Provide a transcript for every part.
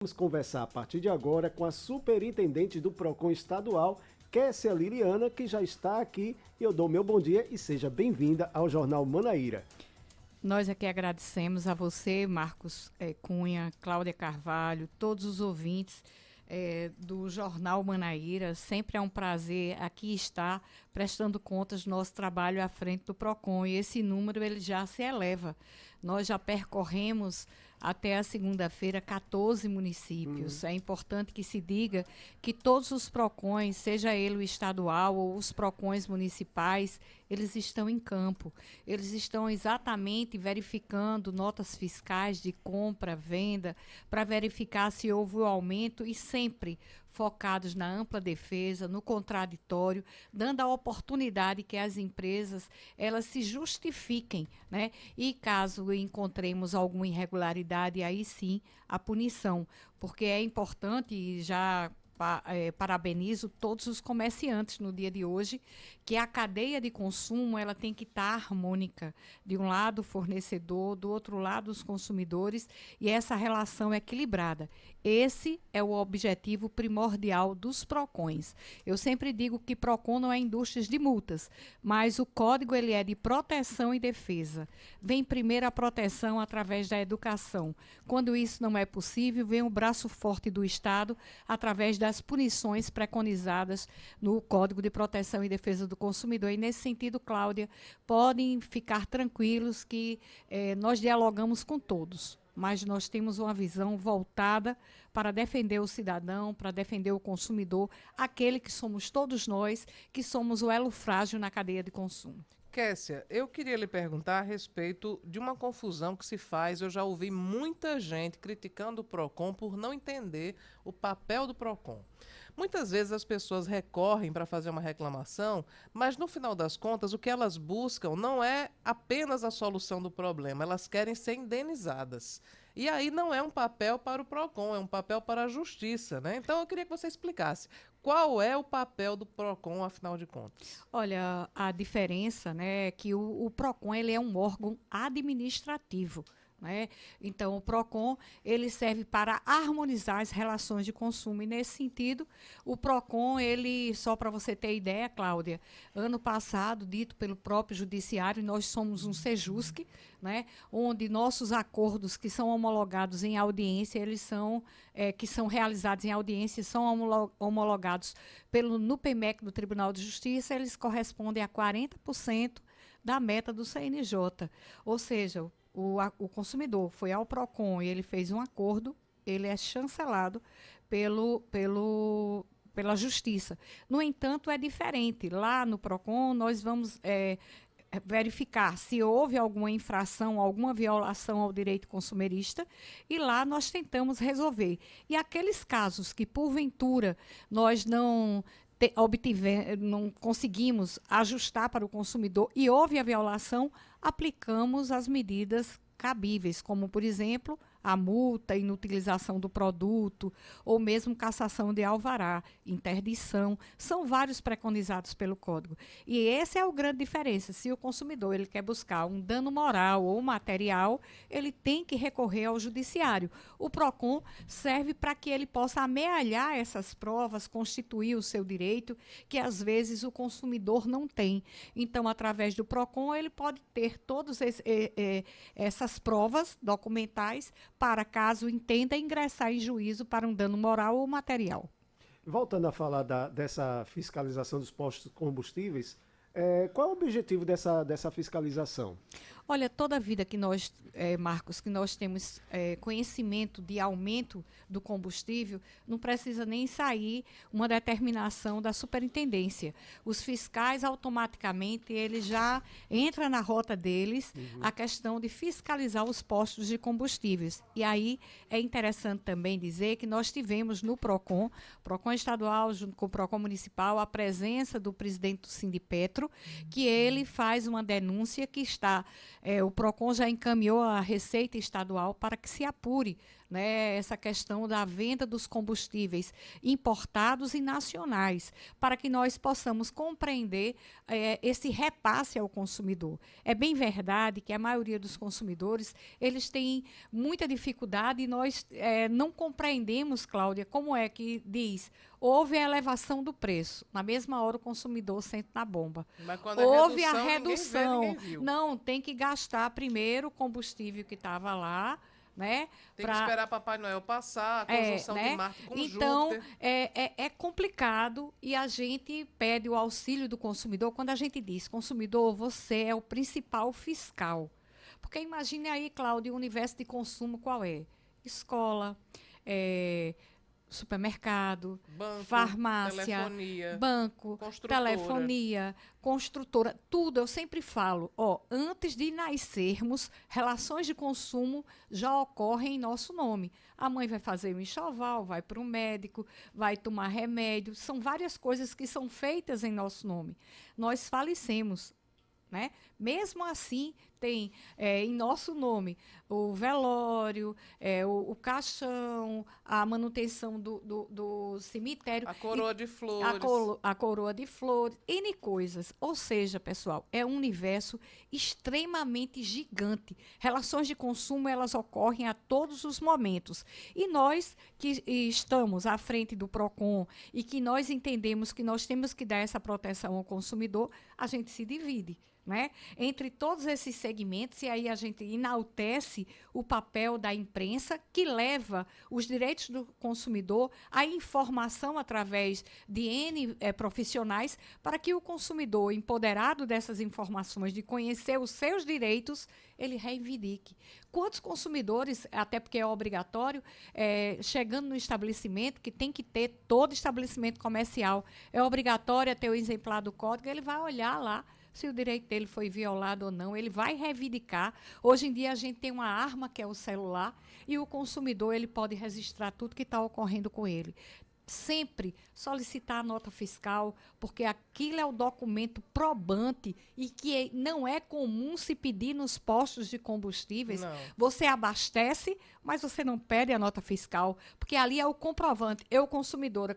Vamos conversar a partir de agora com a superintendente do PROCON estadual, Kessia Liliana, que já está aqui. Eu dou meu bom dia e seja bem-vinda ao Jornal Manaíra. Nós aqui agradecemos a você, Marcos Cunha, Cláudia Carvalho, todos os ouvintes do Jornal Manaíra. Sempre é um prazer aqui estar prestando contas do nosso trabalho à frente do PROCON. E esse número ele já se eleva. Nós já percorremos até a segunda-feira 14 municípios. É importante que se diga que todos os PROCONs, seja ele o estadual ou os PROCONs municipais, eles estão em campo. Eles estão exatamente verificando notas fiscais de compra, venda, para verificar se houve o aumento e sempre focados na ampla defesa, no contraditório, dando a oportunidade que as empresas elas se justifiquem, né? E caso encontremos alguma irregularidade, aí sim a punição, porque é importante e já parabenizo todos os comerciantes no dia de hoje, que a cadeia de consumo ela tem que estar harmônica. De um lado o fornecedor, do outro lado os consumidores, e essa relação equilibrada. Esse é o objetivo primordial dos PROCONs. Eu sempre digo que PROCON não é indústria de multas, mas o código ele é de proteção e defesa. Vem primeiro a proteção através da educação. Quando isso não é possível, vem o braço forte do Estado através das punições preconizadas no Código de Proteção e Defesa do Consumidor. E nesse sentido, Cláudia, podem ficar tranquilos que nós dialogamos com todos, mas nós temos uma visão voltada para defender o cidadão, para defender o consumidor, aquele que somos todos nós, que somos o elo frágil na cadeia de consumo. Kessia, eu queria lhe perguntar a respeito de uma confusão que se faz. Eu já ouvi muita gente criticando o PROCON por não entender o papel do PROCON. Muitas vezes as pessoas recorrem para fazer uma reclamação, mas no final das contas o que elas buscam não é apenas a solução do problema, elas querem ser indenizadas. E aí não é um papel para o PROCON, é um papel para a justiça, né? Então eu queria que você explicasse qual é o papel do PROCON, afinal de contas. Olha, a diferença, né, é que o PROCON ele é um órgão administrativo. Né? Então, o PROCON ele serve para harmonizar as relações de consumo. E, nesse sentido, o PROCON, ele, só para você ter ideia, Cláudia, ano passado, dito pelo próprio Judiciário, nós somos um SEJUSC, né? Onde nossos acordos que são homologados em audiência, eles são, que são realizados em audiência, são homologados pelo NUPEMEC do Tribunal de Justiça, eles correspondem a 40% da meta do CNJ. Ou seja, o consumidor foi ao PROCON e ele fez um acordo, ele é chancelado pela Justiça. No entanto, é diferente. Lá no PROCON, nós vamos verificar se houve alguma infração, alguma violação ao direito consumerista, e lá nós tentamos resolver. E aqueles casos que, porventura, nós não conseguimos ajustar para o consumidor e houve a violação, aplicamos as medidas cabíveis, como, por exemplo, a multa, inutilização do produto, ou mesmo cassação de alvará, interdição. São vários preconizados pelo Código. E essa é a grande diferença. Se o consumidor ele quer buscar um dano moral ou material, ele tem que recorrer ao judiciário. O PROCON serve para que ele possa amealhar essas provas, constituir o seu direito, que às vezes o consumidor não tem. Então, através do PROCON, ele pode ter todas essas provas documentais para caso entenda ingressar em juízo para um dano moral ou material. Voltando a falar dessa fiscalização dos postos de combustíveis, qual é o objetivo dessa fiscalização? Olha, toda a vida que nós, Marcos, que nós temos conhecimento de aumento do combustível, não precisa nem sair uma determinação da superintendência. Os fiscais, automaticamente, eles já entra na rota deles a questão de fiscalizar os postos de combustíveis. E aí é interessante também dizer que nós tivemos no PROCON estadual, junto com o PROCON municipal, a presença do presidente do Sindipetro, que ele faz uma denúncia que está... o PROCON já encaminhou a Receita Estadual para que se apure né, essa questão da venda dos combustíveis importados e nacionais, para que nós possamos compreender esse repasse ao consumidor. É bem verdade que a maioria dos consumidores, eles têm muita dificuldade e nós não compreendemos, Cláudia, como é que diz, houve a elevação do preço, na mesma hora o consumidor sente na bomba. Mas quando Houve redução, a redução, ninguém viu. não, tem que gastar primeiro o combustível que estava lá, né? Tem que esperar Papai Noel passar, a conjunção né? de Marte com Então, Júpiter. é complicado e a gente pede o auxílio do consumidor. Quando a gente diz, consumidor, você é o principal fiscal. Porque imagine aí, Cláudio, o universo de consumo qual é? Escola, supermercado, Banco, farmácia, telefonia, banco, telefonia, construtora, tudo. Eu sempre falo, antes de nascermos, relações de consumo já ocorrem em nosso nome. A mãe vai fazer um enxoval, vai para o médico, vai tomar remédio. São várias coisas que são feitas em nosso nome. Nós falecemos, né? Mesmo assim, tem em nosso nome o velório, o caixão, a manutenção do cemitério. A coroa de flores. A coroa de flores, N coisas. Ou seja, pessoal, é um universo extremamente gigante. Relações de consumo, elas ocorrem a todos os momentos. E nós que estamos à frente do PROCON e que nós entendemos que nós temos que dar essa proteção ao consumidor, a gente se divide, né? Entre todos esses segmentos, e aí a gente enaltece o papel da imprensa, que leva os direitos do consumidor à informação através de N profissionais, para que o consumidor, empoderado dessas informações, de conhecer os seus direitos, ele reivindique. Quantos consumidores, até porque é obrigatório, chegando no estabelecimento, que tem que ter, todo estabelecimento comercial, é obrigatório ter o exemplar do código, ele vai olhar lá se o direito dele foi violado ou não, ele vai reivindicar. Hoje em dia a gente tem uma arma que é o celular e o consumidor ele pode registrar tudo que está ocorrendo com ele. Sempre solicitar a nota fiscal, porque aquilo é o documento probante e que não é comum se pedir nos postos de combustíveis. Não. Você abastece, mas você não pede a nota fiscal, porque ali é o comprovante. Eu, consumidora,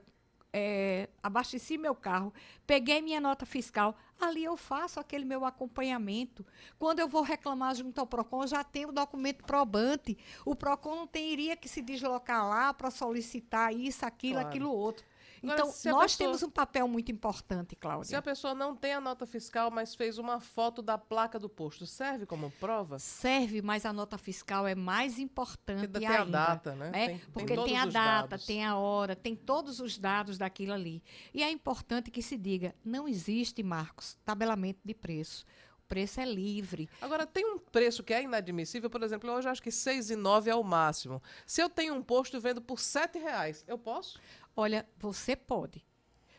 abasteci meu carro, peguei minha nota fiscal, ali eu faço aquele meu acompanhamento. Quando eu vou reclamar junto ao PROCON, eu já tenho o documento probante. O PROCON não teria que se deslocar lá para solicitar isso, aquilo, Claro. aquilo outro. Agora, Então, nós temos um papel muito importante, Cláudia. Se a pessoa não tem a nota fiscal, mas fez uma foto da placa do posto, serve como prova? Serve, mas a nota fiscal é mais importante Porque ainda. tem a data, né? Porque todos tem a os data, dados. tem a hora, tem todos os dados daquilo ali. E é importante que se diga, não existe, Marcos, tabelamento de preço. O preço é livre. Agora, tem um preço que é inadmissível, por exemplo, hoje eu acho que R$ 6,09 é o máximo. Se eu tenho um posto e vendo por R$ 7,00, eu posso? Olha, você pode,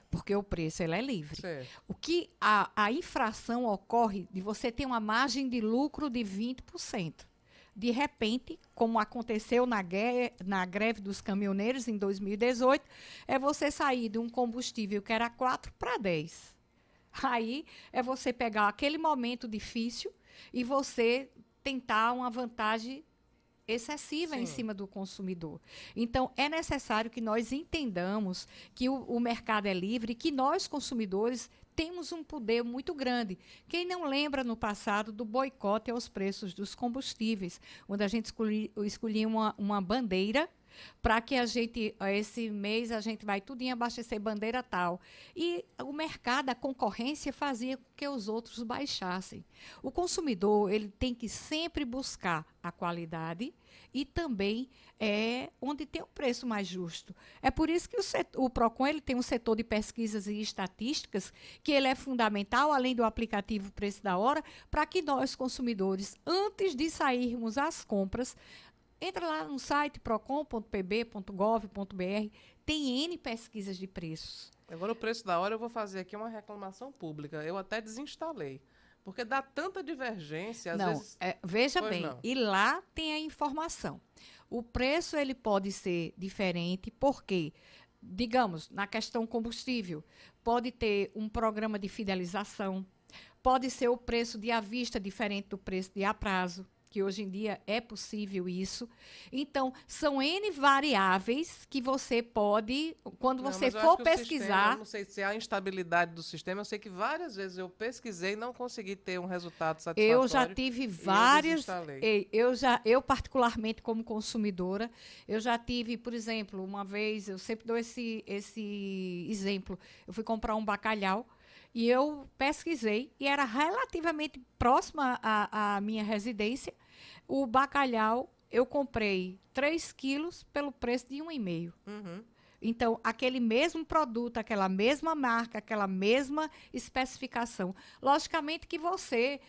porque o preço ele é livre. Certo. O que a infração ocorre de você ter uma margem de lucro de 20%. De repente, como aconteceu na greve dos caminhoneiros em 2018, é você sair de um combustível que era 4 para 10. Aí é você pegar aquele momento difícil e você tentar uma vantagem excessiva em cima do consumidor. Então, é necessário que nós entendamos que o mercado é livre e que nós, consumidores, temos um poder muito grande. Quem não lembra no passado do boicote aos preços dos combustíveis, onde a gente escolhia uma bandeira para que a gente, esse mês, a gente vai tudinho abastecer bandeira tal. E o mercado, a concorrência, fazia com que os outros baixassem. O consumidor, ele tem que sempre buscar a qualidade e também onde tem o preço mais justo. É por isso que o PROCON ele tem um setor de pesquisas e estatísticas que ele é fundamental, além do aplicativo Preço da Hora, para que nós, consumidores, antes de sairmos às compras, entra lá no site procon.pb.gov.br, tem N pesquisas de preços. Agora, o preço da hora, eu vou fazer aqui uma reclamação pública. Eu até desinstalei. Porque dá tanta divergência, às vezes... Veja Pois bem, não. e lá tem a informação. O preço ele pode ser diferente porque, digamos, na questão combustível, pode ter um programa de fidelização, pode ser o preço de à vista diferente do preço de a prazo. que hoje em dia é possível isso. Então, são N variáveis que você pode, quando Não, você mas eu for acho que o sistema, pesquisar, eu não sei se há instabilidade do sistema. Eu sei que várias vezes eu pesquisei e não consegui ter um resultado eu já satisfatório tive e eu várias, desinstalei. eu particularmente como consumidora, eu já tive, por exemplo, uma vez, eu sempre dou esse exemplo, eu fui comprar um bacalhau e eu pesquisei e era relativamente próxima à minha residência. O bacalhau eu comprei 3 quilos pelo preço de 1,5. Uhum. Então, aquele mesmo produto, aquela mesma marca, aquela mesma especificação. Logicamente que você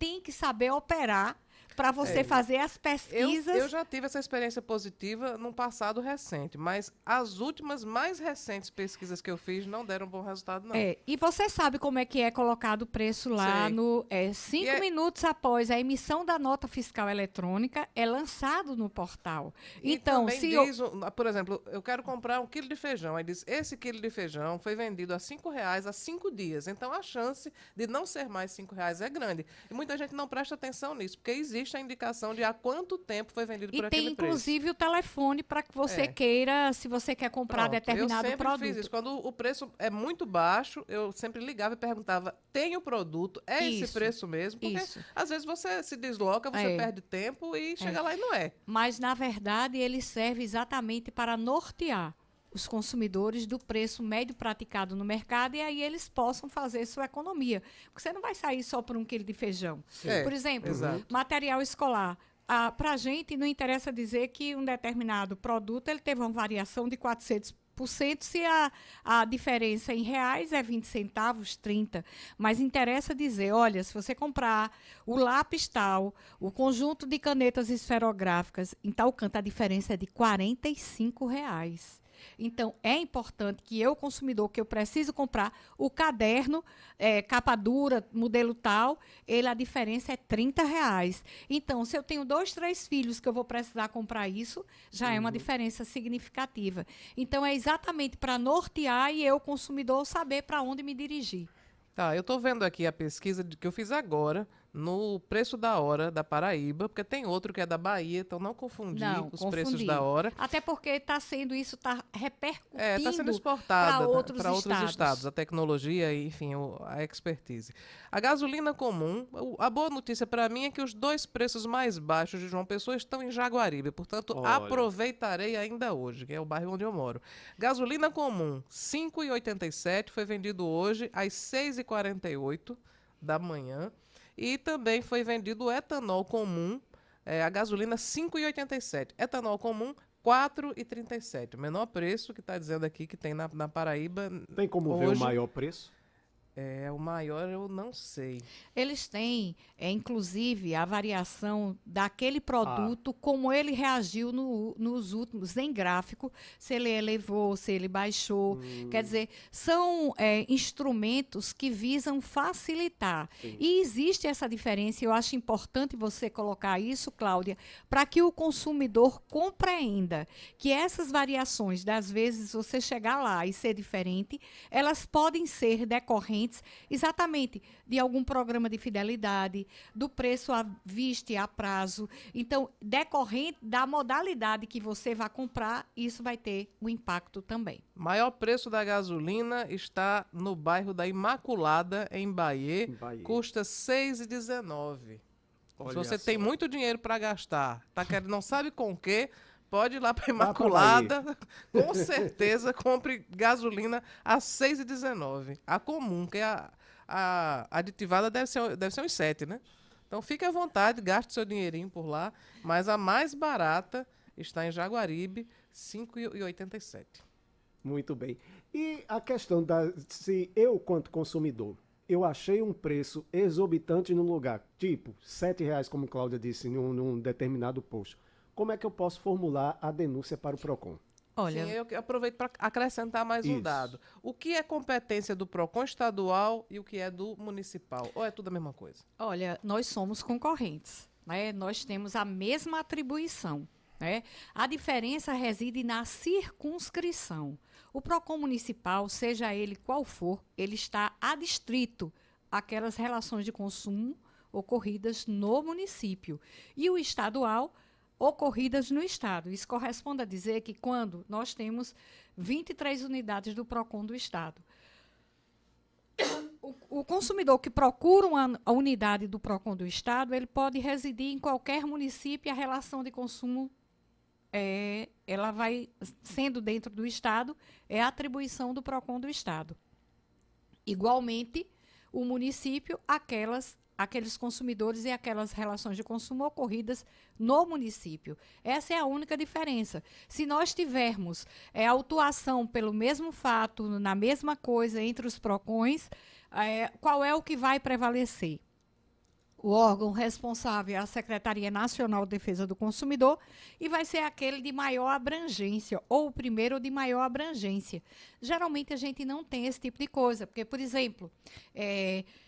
tem que saber operar para você fazer as Eu pesquisas. já tive essa experiência positiva num passado recente, mas as últimas mais recentes pesquisas que eu fiz não deram bom resultado, não. E você sabe como é que é colocado o preço lá Sei. no E 5 minutos após a emissão da nota fiscal eletrônica, é lançado no portal. E Então, também se eu, diz, por exemplo, eu quero comprar 1 quilo de feijão. Aí diz, esse quilo de feijão foi vendido a R$ 5 há 5 dias. Então, a chance de não ser mais R$ 5 é grande. E muita gente não presta atenção nisso, porque existe a indicação de há quanto tempo foi vendido e por tem aquele preço. inclusive o telefone para que você É. queira, se você quer comprar Pronto, eu determinado sempre fiz produto. isso. Quando o preço é muito baixo, eu sempre ligava e perguntava: tem o produto? É esse Isso, preço mesmo? Porque isso. às vezes você se desloca, você É, perde tempo e é. chega lá e não é. Mas, na verdade, ele serve exatamente para nortear os consumidores do preço médio praticado no mercado e aí eles possam fazer sua economia. Porque você não vai sair só por 1 quilo de feijão. É, Por exemplo, exato. material escolar. Para a gente, não interessa dizer que um determinado produto ele teve uma variação de 400%, se a diferença em reais é 20 centavos, 30. Mas interessa dizer, olha, se você comprar o lápis tal, o conjunto de canetas esferográficas, em tal canto a diferença é de R$ 45. Então, é importante que eu, consumidor, que eu preciso comprar o caderno, capa dura, modelo tal, a diferença é R$ 30. Então, se eu tenho 2, 3 filhos que eu vou precisar comprar isso, já é uma diferença significativa. Então, é exatamente para nortear e eu, consumidor, saber para onde me dirigir. Tá, eu estou vendo aqui a pesquisa que eu fiz agora no preço da hora da Paraíba, porque tem outro que é da Bahia, então não confundir Não, os preços da confundi. hora. Até porque está Está repercutindo sendo para exportada outros para outros estados, estados. a tecnologia e, enfim, a expertise. A gasolina comum, a boa notícia para mim é que os dois preços mais baixos de João Pessoa estão em Jaguaribe, portanto, Olha. aproveitarei ainda hoje, que é o bairro onde eu moro. Gasolina comum, R$ 5,87, foi vendido hoje às 6h48 da manhã. E também foi vendido o etanol comum, a gasolina R$ 5,87. Etanol comum, R$ 4,37. O menor preço que está dizendo aqui que tem na Paraíba Tem como ver o hoje. maior preço? O maior eu não sei. Eles têm, inclusive, a variação daquele produto, como ele reagiu nos últimos, em gráfico, se ele elevou, se ele baixou. Quer dizer, são instrumentos que visam facilitar. Sim. E existe essa diferença, e eu acho importante você colocar isso, Cláudia, para que o consumidor compreenda que essas variações, das vezes você chegar lá e ser diferente, elas podem ser decorrentes exatamente de algum programa de fidelidade, do preço à vista e a prazo. Então, decorrente da modalidade que você vai comprar, isso vai ter um impacto também. Maior preço da gasolina está no bairro da Imaculada, em Bahia. Custa R$ 6,19. Se você tem muito dinheiro para gastar, não sabe com o quê, pode ir lá para Imaculada, com certeza compre gasolina a R$ 6,19. A comum, que é a aditivada deve ser uns 7, né? Então fique à vontade, gaste seu dinheirinho por lá, mas a mais barata está em Jaguaribe, R$ 5,87. Muito bem. E a questão se eu, quanto consumidor, eu achei um preço exorbitante num lugar, tipo R$ 7, como Cláudia disse, num determinado posto. Como é que eu posso formular a denúncia para o PROCON? Olha, Sim, eu aproveito para acrescentar mais um dado. O que é competência do PROCON estadual e o que é do municipal? Ou é tudo a mesma coisa? olha, nós somos concorrentes, né? Nós temos a mesma atribuição, né? A diferença reside na circunscrição. O PROCON municipal, seja ele qual for, ele está adstrito àquelas relações de consumo ocorridas no município. E o estadual, ocorridas no estado. Isso corresponde a dizer que quando nós temos 23 unidades do PROCON do estado, o consumidor que procura a unidade do PROCON do estado, ele pode residir em qualquer município e a relação de consumo ela vai sendo dentro do estado, é a atribuição do PROCON do estado. Igualmente, o município, aqueles consumidores e aquelas relações de consumo ocorridas no município. Essa é a única diferença. Se nós tivermos autuação pelo mesmo fato, na mesma coisa entre os PROCONs, qual é o que vai prevalecer? O órgão responsável é a Secretaria Nacional de Defesa do Consumidor e vai ser aquele de maior abrangência, ou o primeiro de maior abrangência. Geralmente a gente não tem esse tipo de coisa, porque, por exemplo,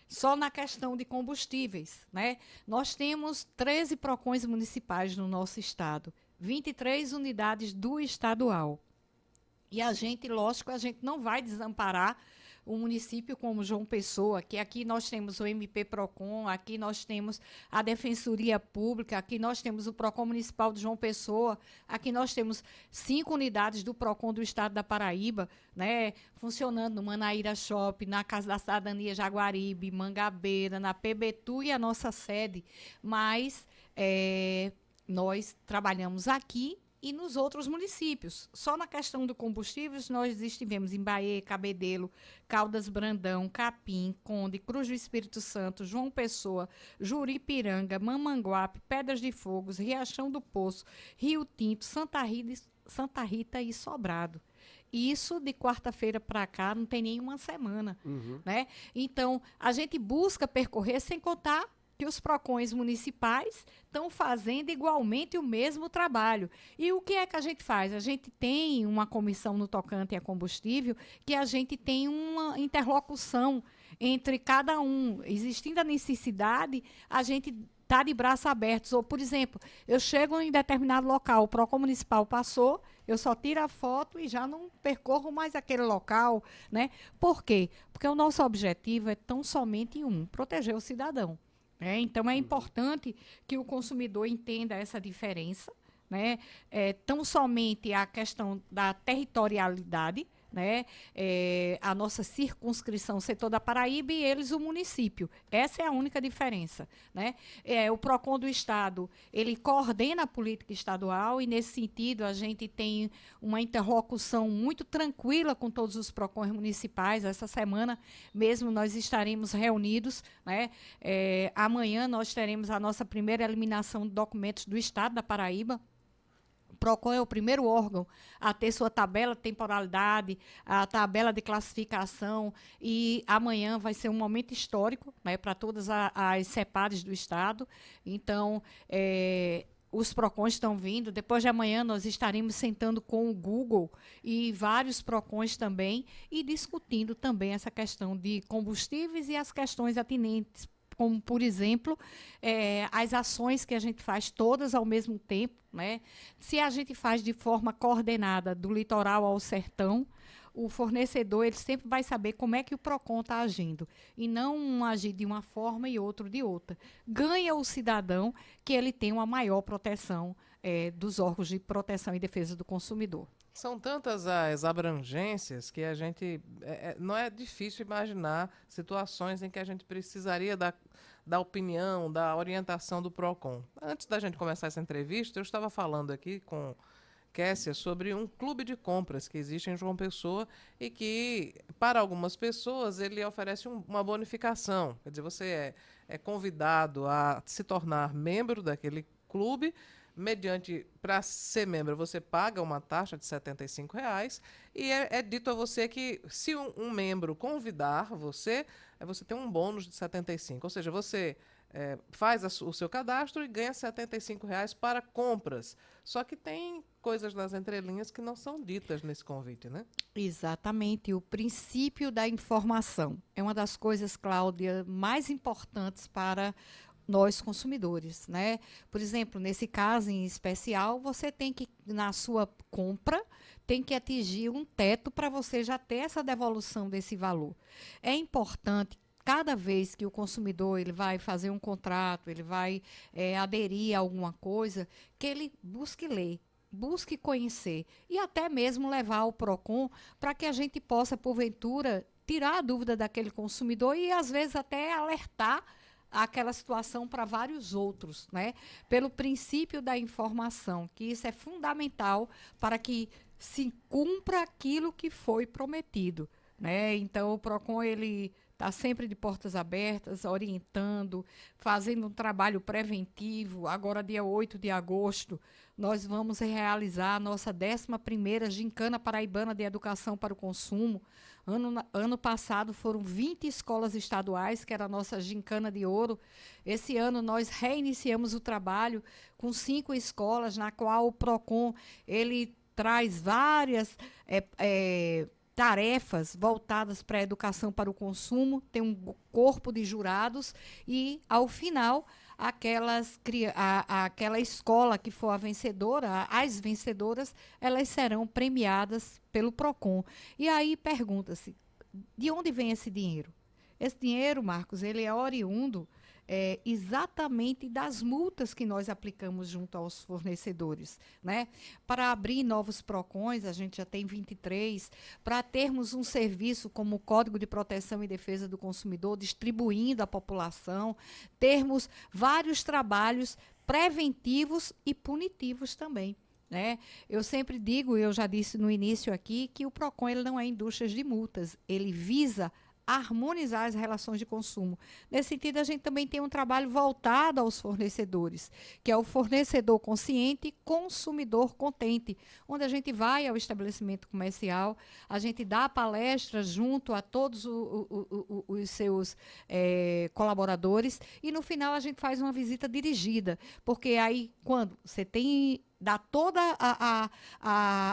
só na questão de combustíveis, né, nós temos 13 PROCONs municipais no nosso estado, 23 unidades do estadual. E a gente, lógico, a gente não vai desamparar um município como João Pessoa, que aqui nós temos o MP-PROCON, aqui nós temos a Defensoria Pública, aqui nós temos o PROCON Municipal de João Pessoa, aqui nós temos 5 unidades do PROCON do Estado da Paraíba, né, funcionando no Manaíra Shopping, na Casa da Cidadania Jaguaribe, Mangabeira, na PBTU e a nossa sede, mas nós trabalhamos aqui e nos outros municípios. Só na questão do combustíveis, nós estivemos em Bahia, Cabedelo, Caldas Brandão, Capim, Conde, Cruz do Espírito Santo, João Pessoa, Juripiranga, Mamanguape, Pedras de Fogos, Riachão do Poço, Rio Tinto, Santa Rita e Sobrado. Isso de quarta-feira para cá não tem nenhuma semana. Né? Então, a gente busca percorrer sem contar que os PROCONs municipais estão fazendo igualmente o mesmo trabalho. E o que é que a gente faz? A gente tem uma comissão no tocante a combustível que a gente tem uma interlocução entre cada um. Existindo a necessidade, a gente está de braços abertos. Ou, por exemplo, eu chego em determinado local, o PROCON municipal passou, eu só tiro a foto e já não percorro mais aquele local. Né? Por quê? Porque o nosso objetivo é tão somente proteger o cidadão. Então, é importante que o consumidor entenda essa diferença, né? Tão somente a questão da territorialidade, né? A nossa circunscrição, o setor da Paraíba e eles o município. Essa é a única diferença. Né? O PROCON do Estado, ele coordena a política estadual e, nesse sentido, a gente tem uma interlocução muito tranquila com todos os PROCONs municipais. Essa semana mesmo nós estaremos reunidos. Né? Amanhã nós teremos a nossa primeira eliminação de documentos do Estado da Paraíba. O PROCON é o primeiro órgão a ter sua tabela de temporalidade, a tabela de classificação, e amanhã vai ser um momento histórico, né, para todas as CEPADs do Estado. Então, os PROCONs estão vindo. Depois de amanhã nós estaremos sentando com o Google e vários PROCONs também e discutindo também essa questão de combustíveis e as questões atinentes, como, por exemplo, as ações que a gente faz todas ao mesmo tempo. Né? Se a gente faz de forma coordenada do litoral ao sertão, o fornecedor ele sempre vai saber como é que o PROCON está agindo, e não agir de uma forma e outro de outra. Ganha o cidadão que ele tem uma maior proteção dos órgãos de proteção e defesa do consumidor. São tantas as abrangências que a gente não é difícil imaginar situações em que a gente precisaria da opinião, da orientação do PROCON. Antes da gente começar essa entrevista, eu estava falando aqui com Kessia sobre um clube de compras que existe em João Pessoa e que, para algumas pessoas, ele oferece uma bonificação. Quer dizer, você é convidado a se tornar membro daquele clube. Mediante, para ser membro, você paga uma taxa de R$ 75 e é dito a você que, se um membro convidar você, você tem um bônus de 75. Ou seja, você faz o seu cadastro e ganha R$ 75 para compras. Só que tem coisas nas entrelinhas que não são ditas nesse convite, né? Exatamente. O princípio da informação é uma das coisas, Cláudia, mais importantes para nós consumidores, né? Por exemplo, nesse caso em especial, você tem que, na sua compra, tem que atingir um teto para você já ter essa devolução desse valor. É importante, cada vez que o consumidor ele vai fazer um contrato, ele vai aderir a alguma coisa, que ele busque ler, busque conhecer e até mesmo levar ao PROCON para que a gente possa, porventura, tirar a dúvida daquele consumidor e, às vezes, até alertar aquela situação para vários outros, né? Pelo princípio da informação, que isso é fundamental para que se cumpra aquilo que foi prometido, né? Então, o PROCON, ele está sempre de portas abertas, orientando, fazendo um trabalho preventivo. Agora, dia 8 de agosto, nós vamos realizar a nossa 11ª Gincana Paraibana de Educação para o Consumo. Ano passado foram 20 escolas estaduais, que era a nossa gincana de ouro. Esse ano nós reiniciamos o trabalho com 5 escolas, na qual o PROCON ele traz várias tarefas voltadas para a educação para o consumo, tem um corpo de jurados e, ao final, aquela escola que for a vencedora, as vencedoras, elas serão premiadas pelo PROCON. E aí pergunta-se, de onde vem esse dinheiro? Esse dinheiro, Marcos, ele é oriundo exatamente das multas que nós aplicamos junto aos fornecedores, né? Para abrir novos PROCONs, a gente já tem 23, para termos um serviço como o Código de Proteção e Defesa do Consumidor, distribuindo à população, termos vários trabalhos preventivos e punitivos também. Né? Eu sempre digo, eu já disse no início aqui, que o PROCON ele não é indústria de multas, ele visa harmonizar as relações de consumo. Nesse sentido, a gente também tem um trabalho voltado aos fornecedores, que é o fornecedor consciente, consumidor contente, onde a gente vai ao estabelecimento comercial, a gente dá palestras junto a todos os seus colaboradores e, no final, a gente faz uma visita dirigida, porque aí, quando você dá toda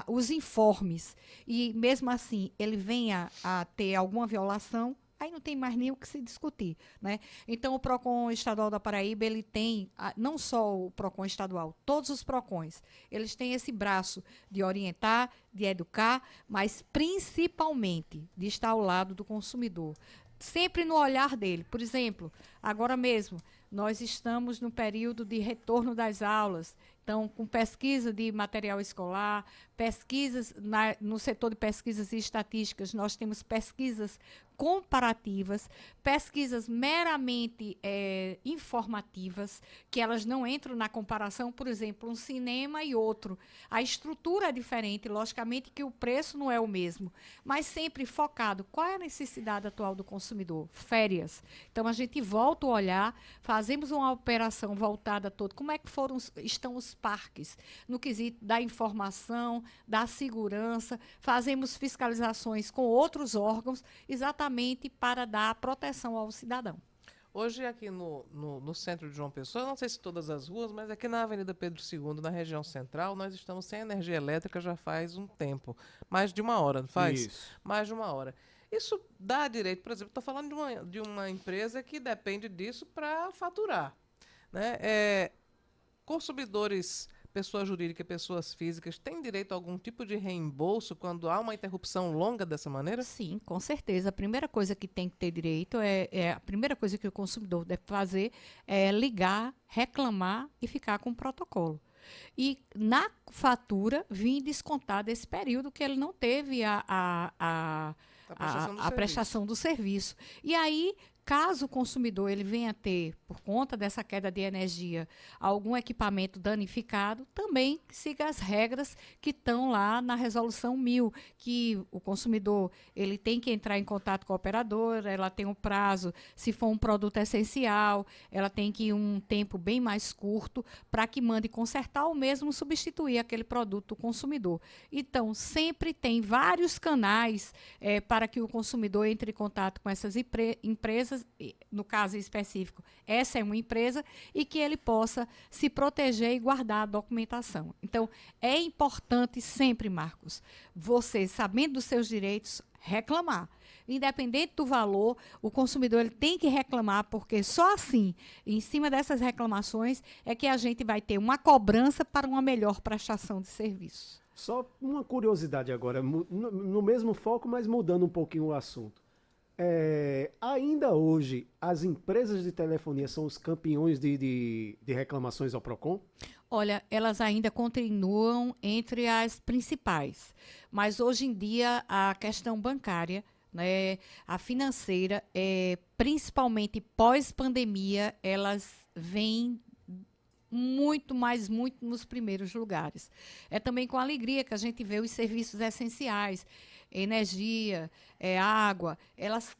os informes e, mesmo assim, ele venha a ter alguma violação, aí não tem mais nem o que se discutir, né? Então, o PROCON estadual da Paraíba, ele tem, não só o PROCON estadual, todos os PROCONs, eles têm esse braço de orientar, de educar, mas principalmente de estar ao lado do consumidor, sempre no olhar dele. Por exemplo, agora mesmo, nós estamos no período de retorno das aulas, então, com pesquisa de material escolar, pesquisas no setor de pesquisas e estatísticas, nós temos pesquisas comparativas, pesquisas meramente informativas, que elas não entram na comparação, por exemplo, um cinema e outro. A estrutura é diferente, logicamente que o preço não é o mesmo, mas sempre focado. Qual é a necessidade atual do consumidor? Férias. Então, a gente volta o olhar, fazemos uma operação voltada a todo. Como é que estão os parques? No quesito da informação, da segurança, fazemos fiscalizações com outros órgãos, exatamente para dar proteção ao cidadão. Hoje, aqui no centro de João Pessoa, não sei se todas as ruas, mas aqui na Avenida Pedro II, na região central, nós estamos sem energia elétrica já faz um tempo. Mais de uma hora, não faz? Isso. Mais de uma hora. Isso dá direito, por exemplo, estou falando de uma empresa que depende disso para faturar, né? Consumidores, pessoa jurídica e pessoas físicas, têm direito a algum tipo de reembolso quando há uma interrupção longa dessa maneira? Sim, com certeza. A primeira coisa que tem que ter direito a primeira coisa que o consumidor deve fazer é ligar, reclamar e ficar com o protocolo. E na fatura vir descontar desse período que ele não teve a prestação do serviço. E aí, caso o consumidor ele venha ter, por conta dessa queda de energia, algum equipamento danificado, também siga as regras que estão lá na Resolução 1000, que o consumidor ele tem que entrar em contato com a operadora, ela tem um prazo, se for um produto essencial, ela tem que ir um tempo bem mais curto para que mande consertar ou mesmo substituir aquele produto do consumidor. Então, sempre tem vários canais para que o consumidor entre em contato com essas empresas, no caso específico, essa é uma empresa, e que ele possa se proteger e guardar a documentação. Então, é importante sempre, Marcos, você, sabendo dos seus direitos, reclamar. Independente do valor, o consumidor ele tem que reclamar, porque só assim, em cima dessas reclamações, é que a gente vai ter uma cobrança para uma melhor prestação de serviço. Só uma curiosidade agora, no mesmo foco, mas mudando um pouquinho o assunto. Ainda hoje, as empresas de telefonia são os campeões de reclamações ao PROCON? Olha, elas ainda continuam entre as principais, mas hoje em dia a questão bancária, né, a financeira, principalmente pós-pandemia, elas vêm muito nos primeiros lugares. É também com alegria que a gente vê os serviços essenciais, energia, água, elas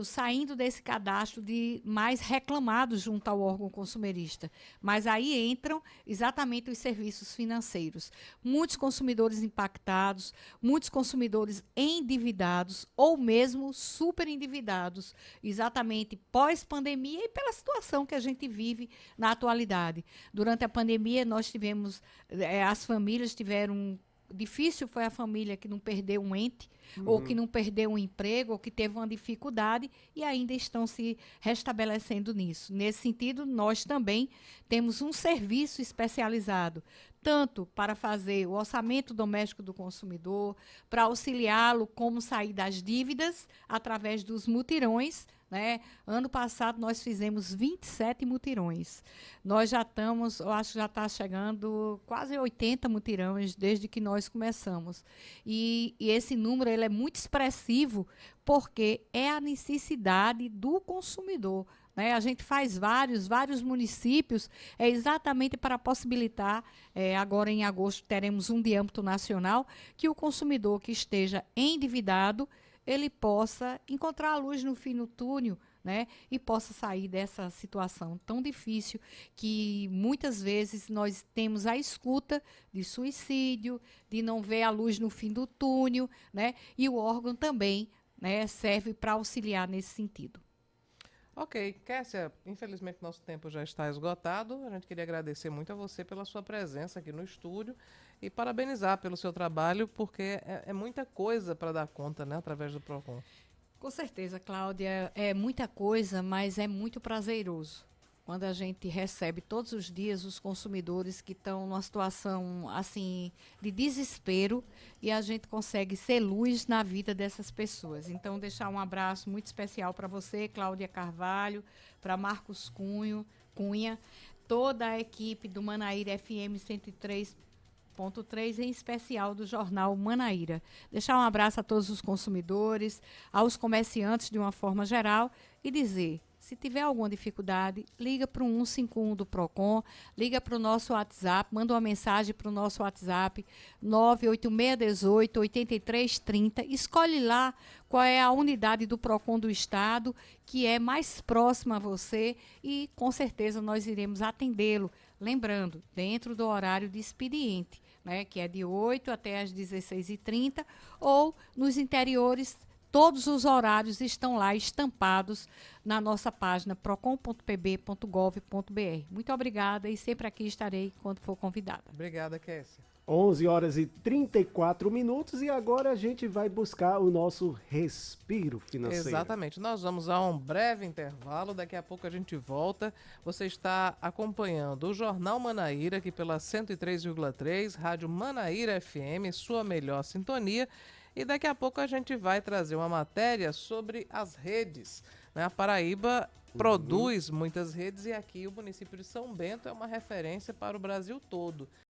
saindo desse cadastro de mais reclamados junto ao órgão consumerista. Mas aí entram exatamente os serviços financeiros. Muitos consumidores impactados, muitos consumidores endividados ou mesmo super endividados, exatamente pós-pandemia e pela situação que a gente vive na atualidade. Durante a pandemia, nós tivemos, as famílias tiveram. Difícil foi a família que não perdeu um ente, ou que não perdeu um emprego, ou que teve uma dificuldade e ainda estão se restabelecendo nisso. Nesse sentido, nós também temos um serviço especializado, tanto para fazer o orçamento doméstico do consumidor, para auxiliá-lo como sair das dívidas através dos mutirões, né? Ano passado nós fizemos 27 mutirões. Nós já estamos, eu acho que já está chegando quase 80 mutirões desde que nós começamos. E esse número ele é muito expressivo porque é a necessidade do consumidor. Né? A gente faz vários municípios, exatamente para possibilitar, agora em agosto teremos um de âmbito nacional, que o consumidor que esteja endividado, ele possa encontrar a luz no fim do túnel, né? E possa sair dessa situação tão difícil que muitas vezes nós temos a escuta de suicídio, de não ver a luz no fim do túnel, né? E o órgão também, né, serve para auxiliar nesse sentido. Ok, Kessia, infelizmente nosso tempo já está esgotado. A gente queria agradecer muito a você pela sua presença aqui no estúdio e parabenizar pelo seu trabalho, porque é muita coisa para dar conta, né, através do PROCON. Com certeza, Cláudia, é muita coisa, mas é muito prazeroso. Quando a gente recebe todos os dias os consumidores que estão numa situação assim de desespero e a gente consegue ser luz na vida dessas pessoas. Então, deixar um abraço muito especial para você, Cláudia Carvalho, para Marcos Cunha, toda a equipe do Manaíra FM 103.3, em especial do jornal Manaíra. Deixar um abraço a todos os consumidores, aos comerciantes de uma forma geral e dizer: se tiver alguma dificuldade, liga para o 151 do PROCON, liga para o nosso WhatsApp, manda uma mensagem para o nosso WhatsApp 98618-8330, escolhe lá qual é a unidade do PROCON do Estado que é mais próxima a você e com certeza nós iremos atendê-lo, lembrando, dentro do horário de expediente, né, que é de 8 até as 16h30, ou nos interiores. Todos os horários estão lá estampados na nossa página procon.pb.gov.br. Muito obrigada e sempre aqui estarei quando for convidada. Obrigada, Kessia. 11h34 e agora a gente vai buscar o nosso respiro financeiro. Exatamente. Nós vamos a um breve intervalo, daqui a pouco a gente volta. Você está acompanhando o Jornal Manaíra aqui pela 103,3, Rádio Manaíra FM, sua melhor sintonia. E daqui a pouco a gente vai trazer uma matéria sobre as redes. Né? A Paraíba produz muitas redes e aqui o município de São Bento é uma referência para o Brasil todo.